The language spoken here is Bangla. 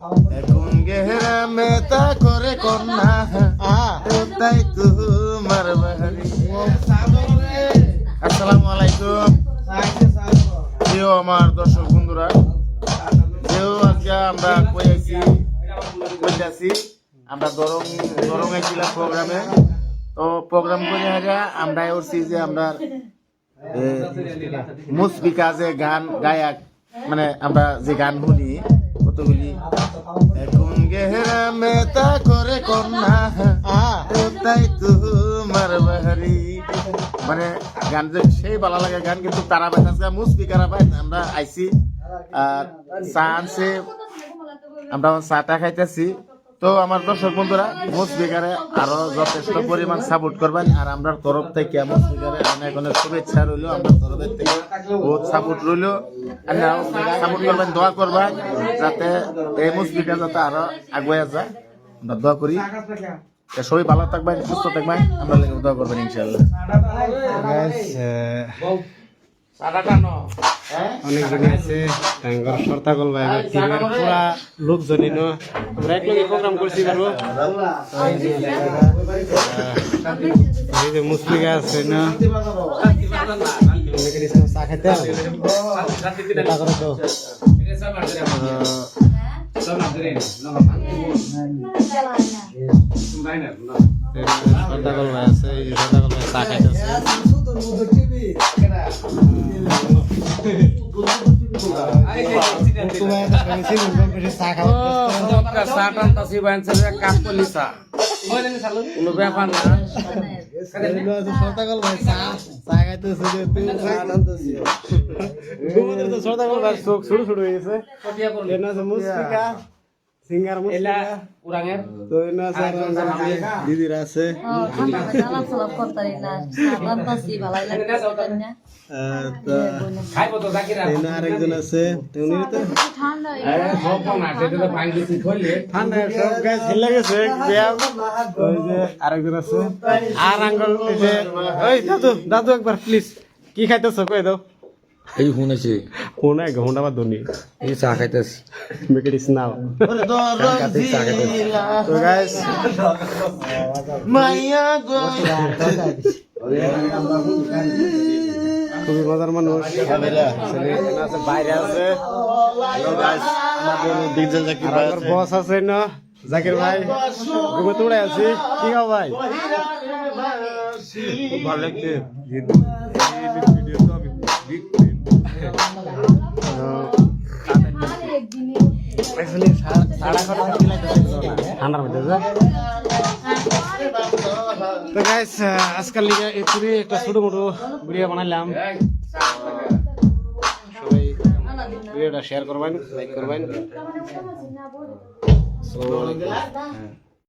এখন গেহরামে তা করে কন্যা তাই তোমার বাড়ি। আসসালামু আলাইকুম প্রিয় আমার দর্শক বন্ধুরা, যেও আজকে আমরা কইতাছি আমরা দরং আইছিলাম প্রোগ্রামে। তো প্রোগ্রাম করে আমরা উঠছি যে আমরা মুসবিকা যে গান গায়ক, মানে আমরা যে গান শুনি কতগুলি, এখন গেহরামে তা করে কন্যা তাই তোমার বাড়ি, মানে গান যে সেই ভালো লাগে গান, কিন্তু তারা পাইছে মুসবিকারা পাই। আমরা আইছি আর চা আনছে, আমরা চাটা খাইতেছি। তো আমার দর্শক বন্ধুরা, মুসবিকারে আরো যথেষ্ট পরিমাণ সাপোর্ট করবেন, আর আমরা তরফ থেকে মুসবিকারে অনেক অনেক শুভেচ্ছা রইল, আমরা তরফের থেকে বহুত সাপোর্ট রইল। আপনারাও সাপোর্ট করবেন, দোয়া করবেন যাতে এই মুসবিকা যাতে আরো আগুয়ে যায়, আমরা দোয়া করি। সবাই ভালো থাকবেন, সুস্থ থাকবেন, আমরা দোয়া করবেন ইনশাল্লাহ। অনেকজনই আছে সর্তাগল ভাই টিমের পুরা লোকজনই আমরা একলগে প্রোগ্রাম করছি পারবো। এই যে মুসলিকা আছে না, চা খাইতে সর্তাগল ভাই আছে, এই যে সর্তাগল ভাই চা খাইতেছে। শুরু শুরু হয়েছে সিঙ্গার দিদিরা আছে, আরেকজন আছে আরেকজন আছে আর আঙ্গল। দাদু দাদু একবার প্লিজ কি খাইতেছ কই দাও। এই শুনেছি শুনাই ঘন্টা বা ধনী এই চা খাইতেছি মেকেডিস নাও। তো গাইস মাইয়া গো খুবই মজার মানুষ, বাইরে আছে বস আছে না জাকির ভাই, ঘুমে তোড়ে আছি। কি খাও ভাই? খুব ভালো লাগছে ঠান্ডার মধ্যে। তো গাইস আজকাল লিগে এই পুরি একটা ছোট মোটো ভিডিও বানাইলাম, সবাই ভিডিওটা শেয়ার করবেন, লাইক করবেন। আসসালামু আলাইকুম।